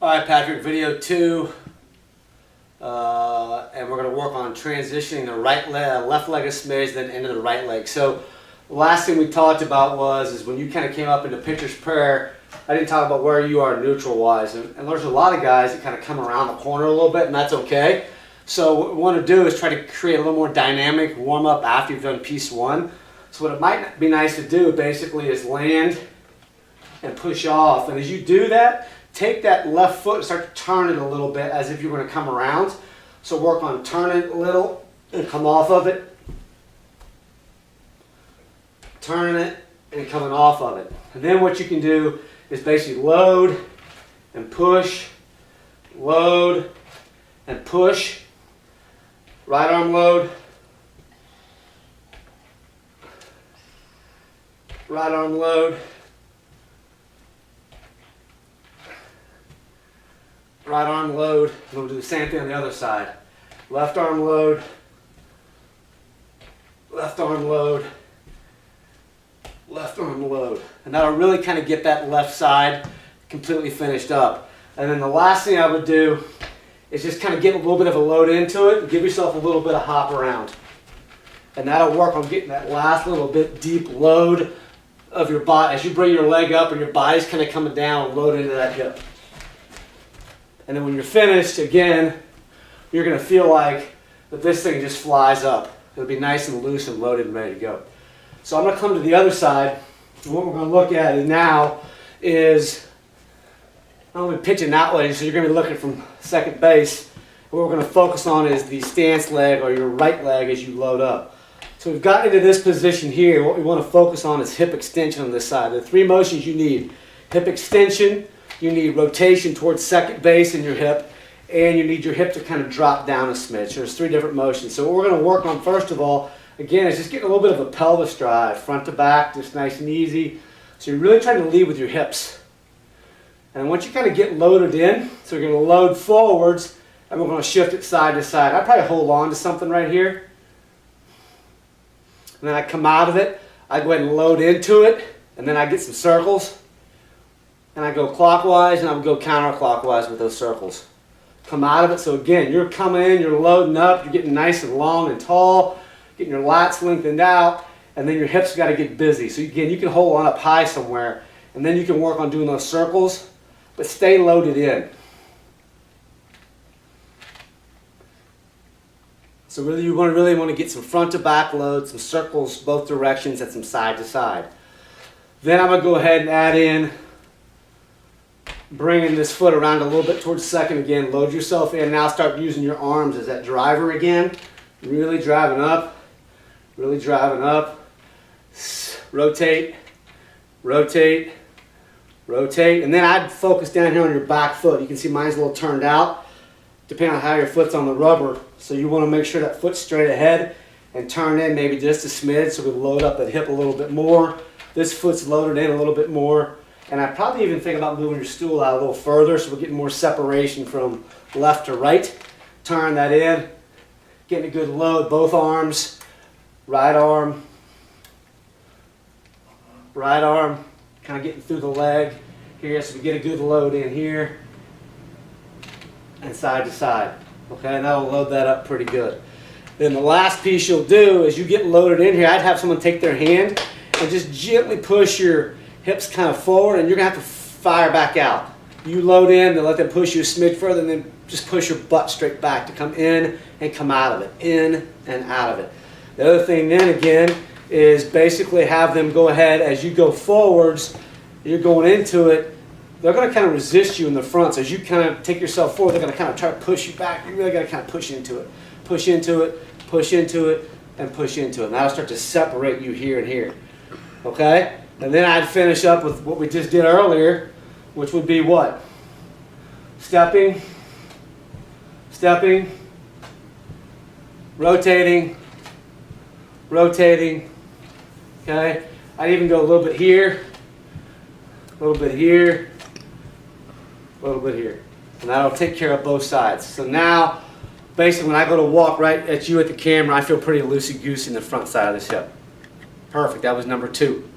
Alright, Patrick, video 2, and we're going to work on transitioning the left leg a smidge, then into the right leg. So the last thing we talked about is when you kind of came up into pitcher's prayer, I didn't talk about where you are neutral-wise, and there's a lot of guys that kind of come around the corner a little bit, and that's okay. So what we want to do is try to create a little more dynamic warm-up after you've done piece 1. So what it might be nice to do basically is land and push off, and as you do that, take that left foot and start to turn it a little bit as if you're going to come around. So work on turning it a little and come off of it. Turning it and coming off of it. And then what you can do is basically load and push, load and push. Right arm load. Right arm load. Right arm load, and we'll do the same thing on the other side. Left arm load, left arm load, left arm load. And that'll really kind of get that left side completely finished up. And then the last thing I would do is just kind of get a little bit of a load into it and give yourself a little bit of hop around. And that'll work on getting that last little bit deep load of your body. As you bring your leg up and your body's kind of coming down, load into that hip. And then when you're finished, again, you're going to feel like that this thing just flies up. It'll be nice and loose and loaded and ready to go. So I'm going to come to the other side. And what we're going to look at now is not only pitching that way, so you're going to be looking from second base. And what we're going to focus on is the stance leg or your right leg as you load up. So we've gotten into this position here. What we want to focus on is hip extension on this side. There are 3 motions you need. Hip extension. You need rotation towards second base in your hip, and you need your hip to kind of drop down a smidge. There's 3 different motions. So what we're going to work on first of all, again, is just getting a little bit of a pelvis drive, front to back, just nice and easy. So you're really trying to lead with your hips. And once you kind of get loaded in, so you're going to load forwards, and we're going to shift it side to side. I'd probably hold on to something right here. And then I come out of it, I go ahead and load into it, and then I get some circles. And I go clockwise and I would go counterclockwise with those circles. Come out of it. So again, you're coming in, you're loading up, you're getting nice and long and tall, getting your lats lengthened out, and then your hips got to get busy. So again, you can hold on up high somewhere, and then you can work on doing those circles, but stay loaded in. So really you really want to get some front to back load, some circles both directions, and some side to side. Then I'm going to go ahead and add in bringing this foot around a little bit towards second again. Load yourself in. Now start using your arms as that driver again. Really driving up. Really driving up. Rotate. Rotate. Rotate. And then I'd focus down here on your back foot. You can see mine's a little turned out depending on how your foot's on the rubber. So you want to make sure that foot's straight ahead and turn in maybe just a smidge so we load up that hip a little bit more. This foot's loaded in a little bit more. And I'd probably even think about moving your stool out a little further so we're getting more separation from left to right. Turn that in. Getting a good load, both arms. Right arm. Right arm. Kind of getting through the leg here so we get a good load in here. And side to side. Okay, and that'll load that up pretty good. Then the last piece you'll do is you get loaded in here. I'd have someone take their hand and just gently push your hips kind of forward, and you're going to have to fire back out. You load in and let them push you a smidge further, and then just push your butt straight back to come in and come out of it. In and out of it. The other thing then again is basically have them go ahead as you go forwards, you're going into it, they're going to kind of resist you in the front. So as you kind of take yourself forward, they're going to kind of try to push you back. You really got to kind of push into it. Push into it, push into it, and push into it. And that'll start to separate you here and here. Okay? And then I'd finish up with what we just did earlier, which would be what? Stepping, stepping, rotating, rotating. Okay? I'd even go a little bit here, a little bit here, a little bit here. And that'll take care of both sides. So now, basically when I go to walk right at you at the camera, I feel pretty loosey-goosey in the front side of this hip. Perfect. That was number 2.